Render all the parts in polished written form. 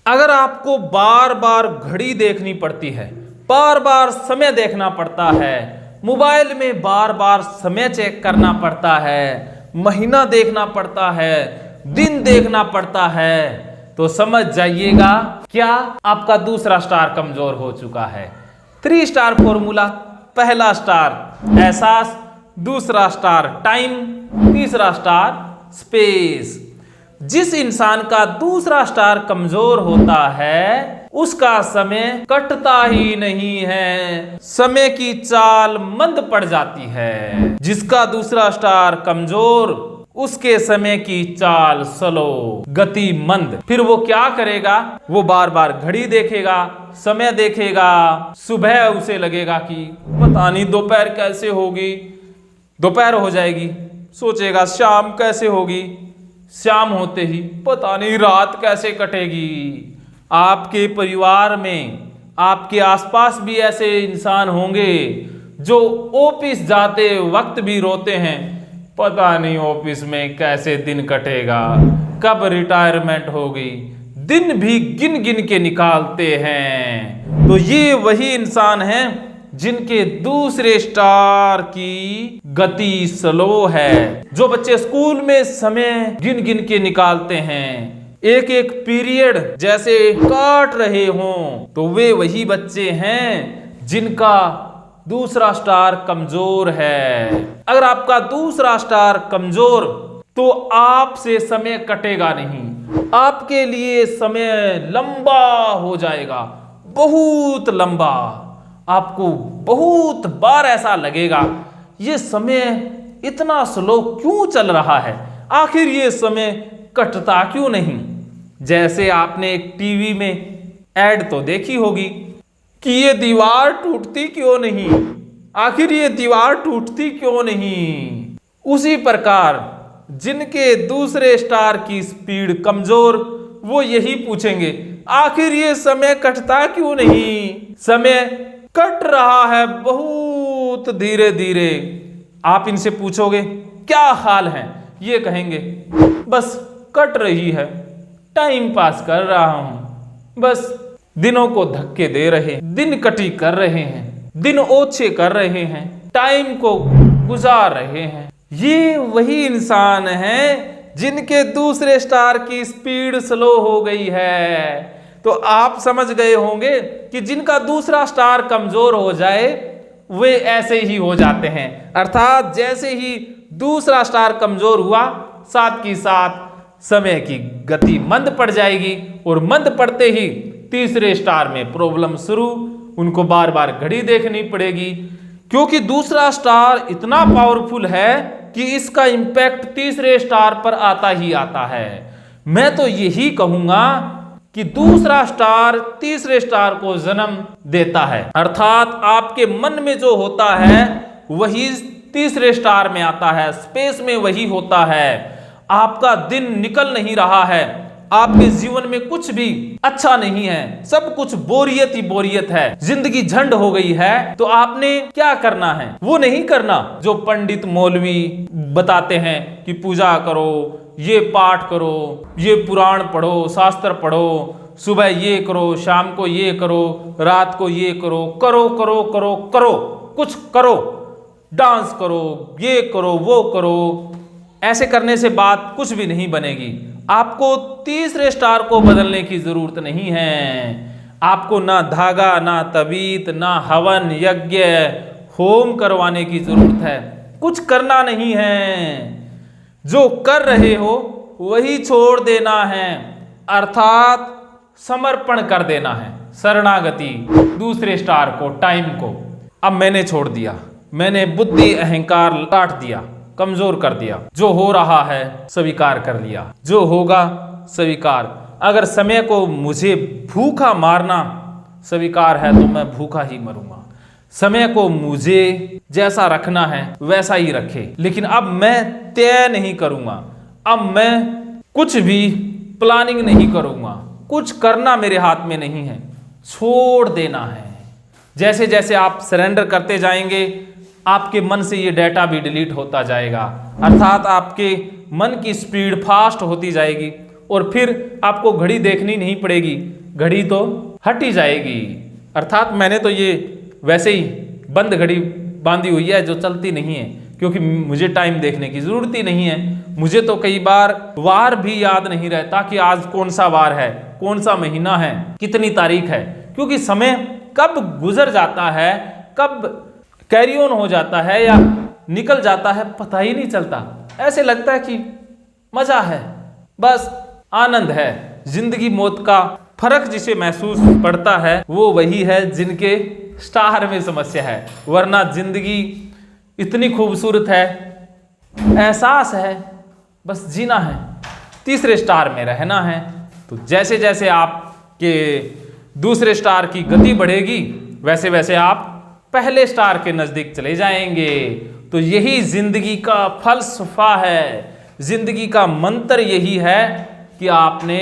अगर आपको बार बार घड़ी देखनी पड़ती है, बार बार समय देखना पड़ता है, मोबाइल में बार बार समय चेक करना पड़ता है, महीना देखना पड़ता है, दिन देखना पड़ता है, तो समझ जाइएगा क्या आपका दूसरा स्टार कमजोर हो चुका है। 3 स्टार फॉर्मूला। पहला स्टार एहसास, दूसरा स्टार टाइम, तीसरा स्टार स्पेस। जिस इंसान का दूसरा स्टार कमजोर होता है उसका समय कटता ही नहीं है, समय की चाल मंद पड़ जाती है। जिसका दूसरा स्टार कमजोर, उसके समय की चाल स्लो, गति मंद। फिर वो क्या करेगा? वो बार बार घड़ी देखेगा, समय देखेगा। सुबह उसे लगेगा कि पता नहीं दोपहर कैसे होगी, दोपहर हो जाएगी। सोचेगा शाम कैसे होगी, शाम होते ही पता नहीं रात कैसे कटेगी। आपके परिवार में, आपके आसपास भी ऐसे इंसान होंगे जो ऑफिस जाते वक्त भी रोते हैं, पता नहीं ऑफिस में कैसे दिन कटेगा, कब रिटायरमेंट होगी। दिन भी गिन गिन के निकालते हैं। तो ये वही इंसान हैं जिनके दूसरे स्टार की गति स्लो है। जो बच्चे स्कूल में समय गिन गिन के निकालते हैं, एक एक पीरियड जैसे काट रहे हों, तो वे वही बच्चे हैं जिनका दूसरा स्टार कमजोर है। अगर आपका दूसरा स्टार कमजोर, तो आपसे समय कटेगा नहीं, आपके लिए समय लंबा हो जाएगा, बहुत लंबा। आपको बहुत बार ऐसा लगेगा ये समय इतना स्लो क्यों चल रहा है, आखिर ये समय कटता क्यों नहीं। जैसे आपने एक टीवी में ऐड तो देखी होगी कि ये दीवार टूटती क्यों नहीं, आखिर ये दीवार टूटती क्यों नहीं। उसी प्रकार जिनके दूसरे स्टार की स्पीड कमजोर, वो यही पूछेंगे आखिर ये समय कटता क्यों नहीं। समय कट रहा है बहुत धीरे धीरे। आप इनसे पूछोगे क्या हाल है, ये कहेंगे बस कट रही है, टाइम पास कर रहा हूं, बस दिनों को धक्के दे रहे हैं, दिन कटी कर रहे हैं, दिन ओछे कर रहे हैं, टाइम को गुजार रहे हैं। ये वही इंसान हैं जिनके दूसरे स्टार की स्पीड स्लो हो गई है। तो आप समझ गए होंगे कि जिनका दूसरा स्टार कमजोर हो जाए वे ऐसे ही हो जाते हैं। अर्थात जैसे ही दूसरा स्टार कमजोर हुआ, साथ की साथ समय की गति मंद पड़ जाएगी, और मंद पड़ते ही तीसरे स्टार में प्रॉब्लम शुरू। उनको बार बार घड़ी देखनी पड़ेगी, क्योंकि दूसरा स्टार इतना पावरफुल है कि इसका इंपैक्ट तीसरे स्टार पर आता ही आता है। मैं तो यही कहूंगा कि दूसरा स्टार तीसरे स्टार को जन्म देता है। अर्थात आपके मन में जो होता है वही तीसरे स्टार में आता है, स्पेस में वही होता है। आपका दिन निकल नहीं रहा है, आपके जीवन में कुछ भी अच्छा नहीं है, सब कुछ बोरियत ही बोरियत है, जिंदगी झंड हो गई है, तो आपने क्या करना है? वो नहीं करना जो पंडित मौलवी बताते हैं कि पूजा करो, ये पाठ करो, ये पुराण पढ़ो, शास्त्र पढ़ो, सुबह ये करो, शाम को ये करो, रात को ये करो, करो करो करो करो, कुछ करो, डांस करो, ये करो, वो करो। ऐसे करने से बात कुछ भी नहीं बनेगी। आपको तीसरे स्टार को बदलने की जरूरत नहीं है। आपको ना धागा, ना तबीत, ना हवन यज्ञ होम करवाने की जरूरत है। कुछ करना नहीं है, जो कर रहे हो वही छोड़ देना है, अर्थात समर्पण कर देना है, शरणागति दूसरे स्टार को, टाइम को। अब मैंने छोड़ दिया, मैंने बुद्धि अहंकार काट दिया, कमजोर कर दिया। जो हो रहा है स्वीकार कर लिया, जो होगा स्वीकार। अगर समय को मुझे भूखा मारना स्वीकार है तो मैं भूखा ही मरूंगा। समय को मुझे जैसा रखना है वैसा ही रखे, लेकिन अब मैं तय नहीं करूंगा, अब मैं कुछ भी प्लानिंग नहीं करूंगा, कुछ करना मेरे हाथ में नहीं है, छोड़ देना है। जैसे जैसे आप सरेंडर करते जाएंगे, आपके मन से ये डेटा भी डिलीट होता जाएगा, अर्थात आपके मन की स्पीड फास्ट होती जाएगी, और फिर आपको घड़ी देखनी नहीं पड़ेगी। घड़ी तो हट ही जाएगी। अर्थात मैंने तो ये वैसे ही बंद घड़ी बांधी हुई है जो चलती नहीं है, क्योंकि मुझे टाइम देखने की जरूरत ही नहीं है। मुझे तो कई बार वार भी याद नहीं रहता कि आज कौन सा वार है, कौन सा महीना है, कितनी तारीख है, क्योंकि समय कब गुजर जाता है, कब कैरी ऑन हो जाता है या निकल जाता है, पता ही नहीं चलता। ऐसे लगता है कि मजा है, बस आनंद है। जिंदगी मौत का फर्क जिसे महसूस पड़ता है वो वही है जिनके स्टार में समस्या है, वरना जिंदगी इतनी खूबसूरत है, एहसास है, बस जीना है, तीसरे स्टार में रहना है। तो जैसे जैसे आपके दूसरे स्टार की गति बढ़ेगी वैसे वैसे आप पहले स्टार के नजदीक चले जाएंगे। तो यही जिंदगी का फलसफा है, जिंदगी का मंत्र यही है कि आपने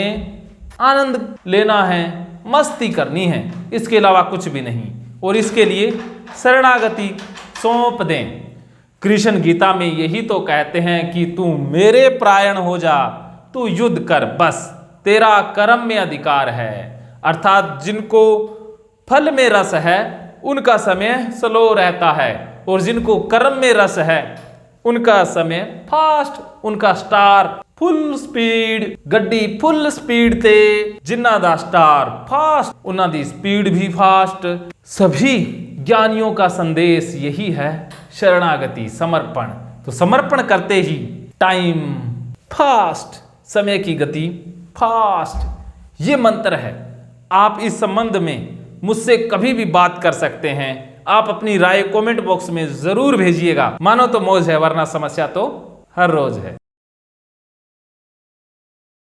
आनंद लेना है, मस्ती करनी है, इसके अलावा कुछ भी नहीं। और इसके लिए शरणागति सौंप दें। कृष्ण गीता में यही तो कहते हैं कि तू मेरे प्रायण हो जा, तू युद्ध कर, बस तेरा कर्म में अधिकार है। अर्थात जिनको फल में रस है उनका समय स्लो रहता है, और जिनको कर्म में रस है उनका समय फास्ट, उनका स्टार फुल स्पीड। गड्डी फुल स्पीड ते जिन्ना दा स्टार फास्ट, उन्ना दी स्पीड भी फास्ट। सभी ज्ञानियों का संदेश यही है, शरणागति, समर्पण। तो समर्पण करते ही टाइम फास्ट, समय की गति फास्ट, ये मंत्र है। आप इस संबंध में मुझसे कभी भी बात कर सकते हैं। आप अपनी राय कमेंट बॉक्स में जरूर भेजिएगा। मानो तो मौज है, वरना समस्या तो हर रोज है।